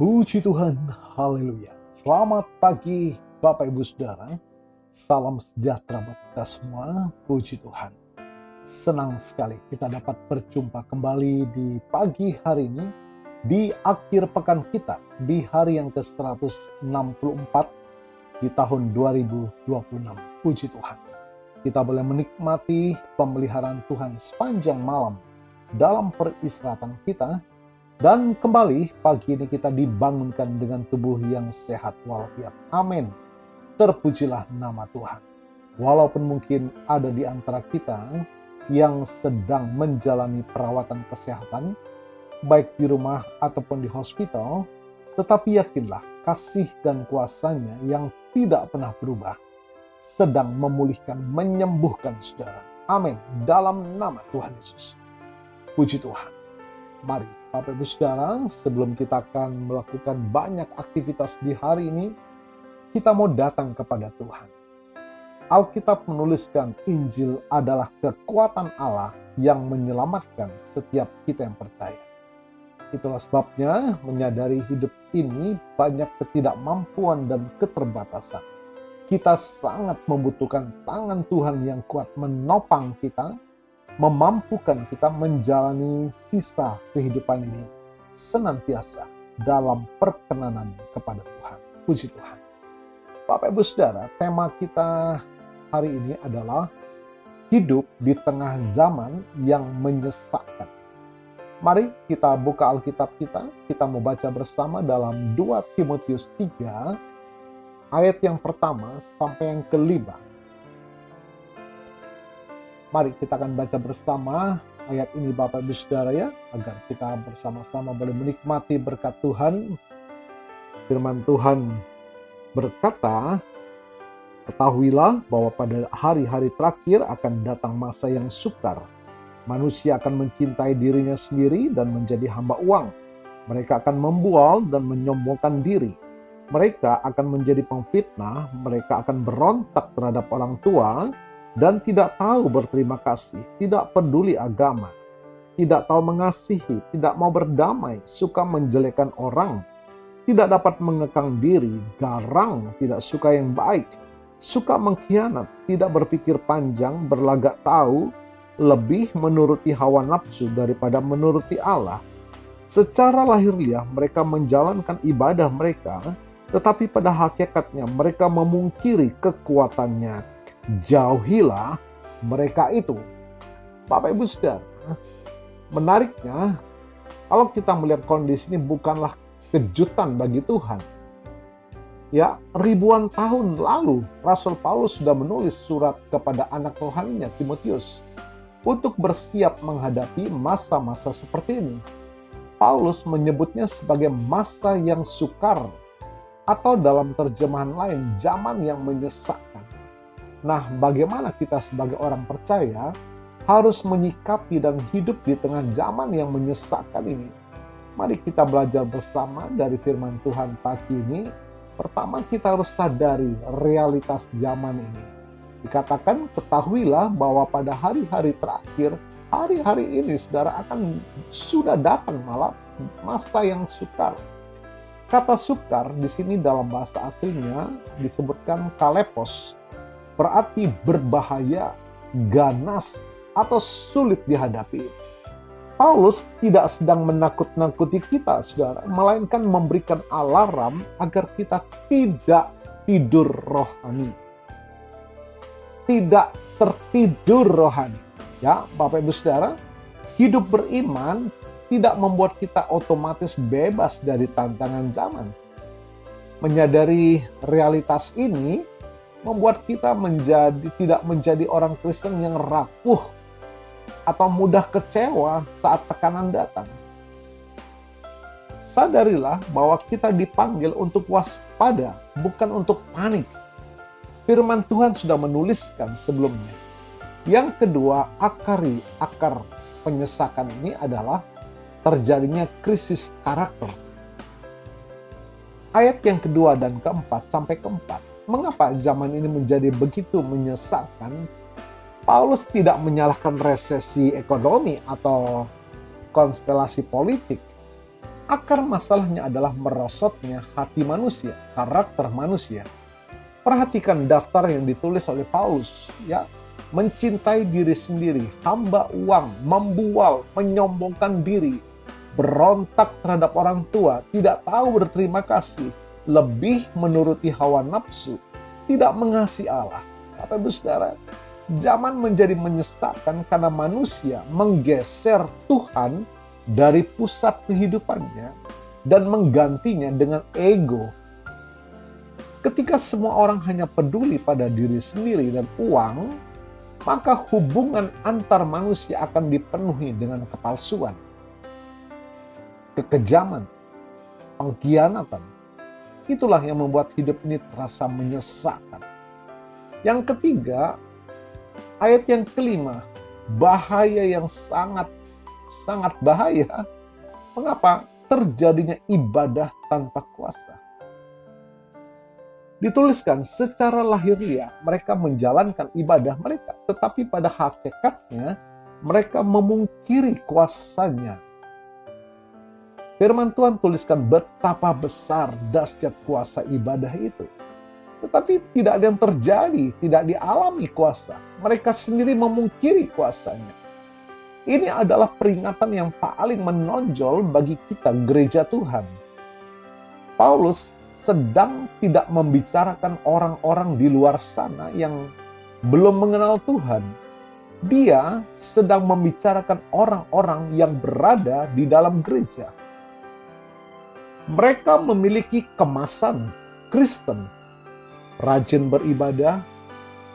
Puji Tuhan, haleluya. Selamat pagi Bapak Ibu Saudara. Salam sejahtera buat kita semua, puji Tuhan. Senang sekali kita dapat berjumpa kembali di pagi hari ini, di akhir pekan kita, di hari yang ke-164 di tahun 2026. Puji Tuhan. Kita boleh menikmati pemeliharaan Tuhan sepanjang malam dalam peristirahatan kita. Dan kembali pagi ini kita dibangunkan dengan tubuh yang sehat walafiat. Amin. Terpujilah nama Tuhan. Walaupun mungkin ada di antara kita yang sedang menjalani perawatan kesehatan, baik di rumah ataupun di hospital, tetapi yakinlah kasih dan kuasanya yang tidak pernah berubah sedang memulihkan, menyembuhkan saudara. Amin. Dalam nama Tuhan Yesus. Puji Tuhan. Mari Bapak Ibu Saudara, sebelum kita akan melakukan banyak aktivitas di hari ini, kita mau datang kepada Tuhan. Alkitab menuliskan Injil adalah kekuatan Allah yang menyelamatkan setiap kita yang percaya. Itulah sebabnya menyadari hidup ini banyak ketidakmampuan dan keterbatasan. Kita sangat membutuhkan tangan Tuhan yang kuat menopang kita, memampukan kita menjalani sisa kehidupan ini senantiasa dalam perkenanan kepada Tuhan. Puji Tuhan. Bapak Ibu Saudara, tema kita hari ini adalah hidup di tengah zaman yang menyesakkan. Mari kita buka Alkitab kita mau baca bersama dalam 2 Timotius 3 ayat yang pertama sampai yang kelima. Mari kita akan baca bersama ayat ini Bapak Ibu Saudara ya, agar kita bersama-sama boleh menikmati berkat Tuhan. Firman Tuhan berkata, "Ketahuilah bahwa pada hari-hari terakhir akan datang masa yang sukar. Manusia akan mencintai dirinya sendiri dan menjadi hamba uang. Mereka akan membual dan menyombongkan diri. Mereka akan menjadi pemfitnah, mereka akan berontak terhadap orang tua, dan tidak tahu berterima kasih, tidak peduli agama, tidak tahu mengasihi, tidak mau berdamai, suka menjelekkan orang, tidak dapat mengekang diri, garang, tidak suka yang baik, suka mengkhianat, tidak berpikir panjang, berlagak tahu, lebih menuruti hawa nafsu daripada menuruti Allah. Secara lahiriah mereka menjalankan ibadah mereka, tetapi pada hakikatnya mereka memungkiri kekuatannya. Jauhilah mereka itu." Bapak Ibu Saudara, menariknya kalau kita melihat kondisi ini bukanlah kejutan bagi Tuhan. Ya, ribuan tahun lalu Rasul Paulus sudah menulis surat kepada anak rohaninya Timotius untuk bersiap menghadapi masa-masa seperti ini. Paulus menyebutnya sebagai masa yang sukar, atau dalam terjemahan lain zaman yang menyesakkan. Nah, bagaimana kita sebagai orang percaya harus menyikapi dan hidup di tengah zaman yang menyesakkan ini? Mari kita belajar bersama dari firman Tuhan pagi ini. Pertama, kita harus sadari realitas zaman ini. Dikatakan, "Ketahuilah bahwa pada hari-hari terakhir, hari-hari ini saudara akan sudah datang malam masa yang sukar." Kata sukar di sini dalam bahasa aslinya disebutkan kalepos, berarti berbahaya, ganas, atau sulit dihadapi. Paulus tidak sedang menakut-nakuti kita, saudara, melainkan memberikan alarm agar kita tidak tidur rohani. Tidak tertidur rohani. Ya, Bapak Ibu Saudara, hidup beriman tidak membuat kita otomatis bebas dari tantangan zaman. Menyadari realitas ini membuat kita tidak menjadi orang Kristen yang rapuh atau mudah kecewa saat tekanan datang. Sadarilah bahwa kita dipanggil untuk waspada, bukan untuk panik. Firman Tuhan sudah menuliskan sebelumnya. Yang kedua, akar penyesakan ini adalah terjadinya krisis karakter. Ayat yang kedua dan keempat sampai keempat. Mengapa zaman ini menjadi begitu menyesakkan? Paulus tidak menyalahkan resesi ekonomi atau konstelasi politik. Akar masalahnya adalah merosotnya hati manusia, karakter manusia. Perhatikan daftar yang ditulis oleh Paulus, ya. Mencintai diri sendiri, hamba uang, membual, menyombongkan diri, berontak terhadap orang tua, tidak tahu berterima kasih, lebih menuruti hawa nafsu, tidak mengasihi Allah. Bapak Ibu Saudara, zaman menjadi menyesatkan karena manusia menggeser Tuhan dari pusat kehidupannya dan menggantinya dengan ego. Ketika semua orang hanya peduli pada diri sendiri dan uang, maka hubungan antar manusia akan dipenuhi dengan kepalsuan, kekejaman, pengkhianatan. Itulah yang membuat hidup ini terasa menyesakkan. Yang ketiga, ayat yang kelima, bahaya yang sangat bahaya. Mengapa? Terjadinya ibadah tanpa kuasa. Dituliskan secara lahiriah mereka menjalankan ibadah mereka, tetapi pada hakikatnya mereka memungkiri kuasanya. Firman Tuhan tuliskan betapa besar dahsyat kuasa ibadah itu. Tetapi tidak ada yang terjadi, tidak dialami kuasa. Mereka sendiri memungkiri kuasanya. Ini adalah peringatan yang paling menonjol bagi kita gereja Tuhan. Paulus sedang tidak membicarakan orang-orang di luar sana yang belum mengenal Tuhan. Dia sedang membicarakan orang-orang yang berada di dalam gereja. Mereka memiliki kemasan Kristen, rajin beribadah,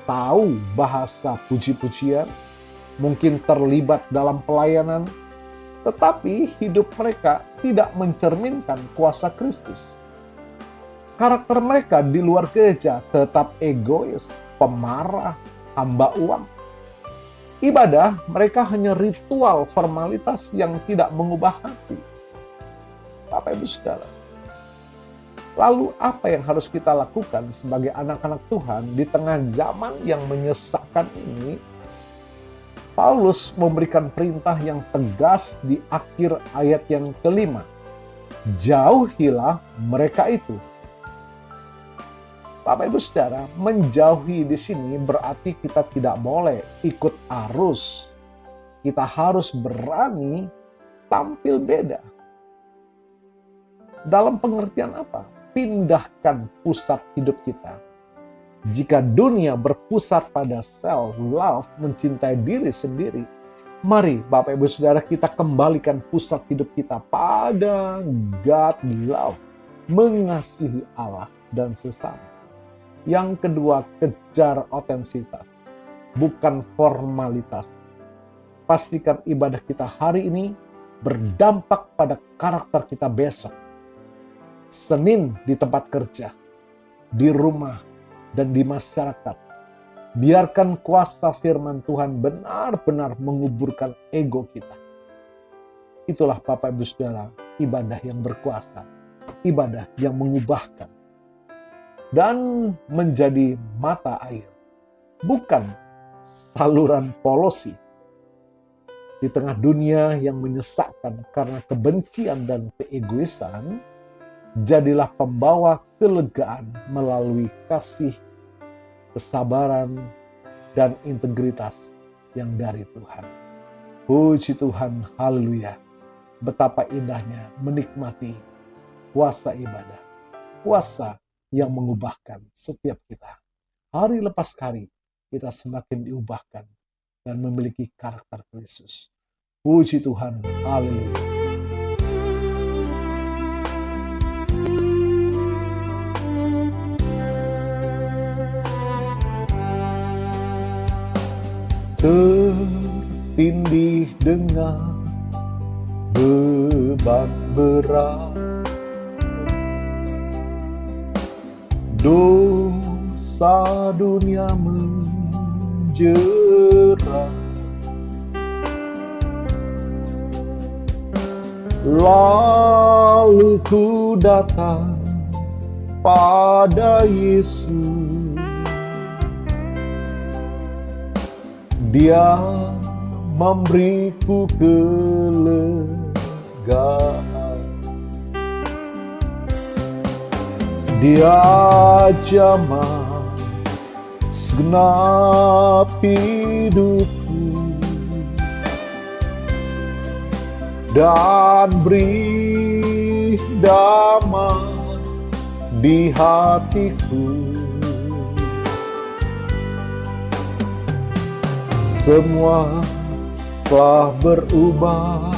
tahu bahasa puji-pujian, mungkin terlibat dalam pelayanan, tetapi hidup mereka tidak mencerminkan kuasa Kristus. Karakter mereka di luar gereja tetap egois, pemarah, hamba uang. Ibadah mereka hanya ritual formalitas yang tidak mengubah hati. Bapak Ibu Saudara, lalu apa yang harus kita lakukan sebagai anak-anak Tuhan di tengah zaman yang menyesakkan ini? Paulus memberikan perintah yang tegas di akhir ayat yang kelima. Jauhilah mereka itu. Bapak Ibu Saudara, menjauhi di sini berarti kita tidak boleh ikut arus. Kita harus berani tampil beda. Dalam pengertian apa? Pindahkan pusat hidup kita. Jika dunia berpusat pada self love, mencintai diri sendiri, mari Bapak Ibu Saudara kita kembalikan pusat hidup kita pada God love, mengasihi Allah dan sesama. Yang kedua, kejar otentitas, bukan formalitas. Pastikan ibadah kita hari ini berdampak pada karakter kita besok. Senin di tempat kerja, di rumah, dan di masyarakat. Biarkan kuasa firman Tuhan benar-benar menguburkan ego kita. Itulah Bapak Ibu Saudara, ibadah yang berkuasa, ibadah yang mengubahkan dan menjadi mata air, bukan saluran polosi. Di tengah dunia yang menyesakkan karena kebencian dan keegoisan, jadilah pembawa kelegaan melalui kasih, kesabaran, dan integritas yang dari Tuhan. Puji Tuhan, haleluya. Betapa indahnya menikmati kuasa ibadah. Kuasa yang mengubahkan setiap kita. Hari lepas hari kita semakin diubahkan dan memiliki karakter Kristus. Puji Tuhan, haleluya. Tertindih dengan beban berat, dosa dunia menjerat, lalu ku datang pada Yesus. Dia memberiku kelegaan. Dia jamah segenap hidupku dan beri damai di hatiku. Semua telah berubah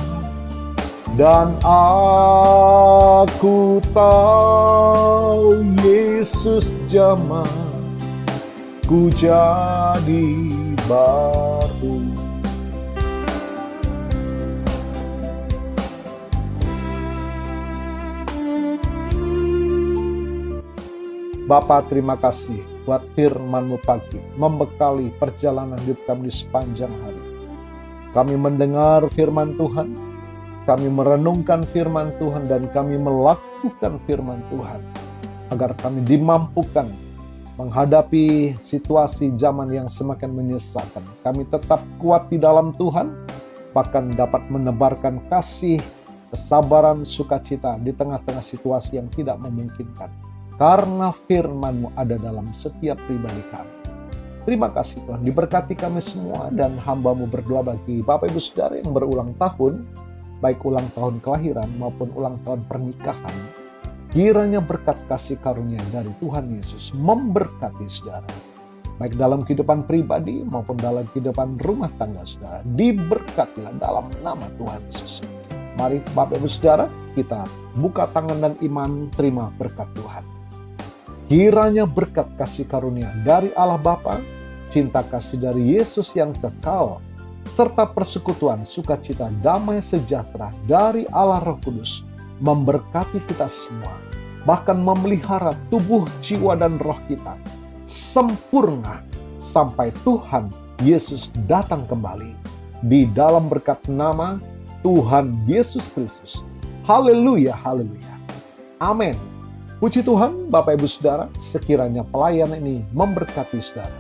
dan aku tahu Yesus jamah ku jadi baru. Bapa, terima kasih buat firman-Mu pagi, membekali perjalanan hidup kami sepanjang hari. Kami mendengar firman Tuhan, kami merenungkan firman Tuhan, dan kami melakukan firman Tuhan, agar kami dimampukan menghadapi situasi zaman yang semakin menyesakan. Kami tetap kuat di dalam Tuhan, bahkan dapat menebarkan kasih, kesabaran, sukacita di tengah-tengah situasi yang tidak memungkinkan. Karena firman-Mu ada dalam setiap pribadi kami. Terima kasih Tuhan, diberkati kami semua, dan hamba-Mu berdoa bagi Bapak Ibu Saudara yang berulang tahun, baik ulang tahun kelahiran maupun ulang tahun pernikahan. Kiranya berkat kasih karunia dari Tuhan Yesus memberkati saudara, baik dalam kehidupan pribadi maupun dalam kehidupan rumah tangga saudara. Diberkatilah dalam nama Tuhan Yesus. Mari Bapak Ibu Saudara, kita buka tangan dan iman terima berkat Tuhan. Kiranya berkat kasih karunia dari Allah Bapa, cinta kasih dari Yesus yang kekal, serta persekutuan, sukacita, damai sejahtera dari Allah Roh Kudus memberkati kita semua, bahkan memelihara tubuh, jiwa, dan roh kita sempurna sampai Tuhan Yesus datang kembali. Di dalam berkat nama Tuhan Yesus Kristus. Haleluya, haleluya. Amin. Puji Tuhan, Bapak Ibu Saudara, sekiranya pelayanan ini memberkati saudara.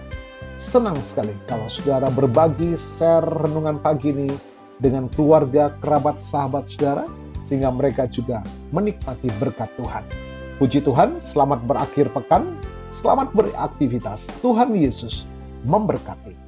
Senang sekali kalau saudara berbagi, share renungan pagi ini dengan keluarga, kerabat, sahabat saudara, sehingga mereka juga menikmati berkat Tuhan. Puji Tuhan, selamat berakhir pekan, selamat beraktivitas. Tuhan Yesus memberkati.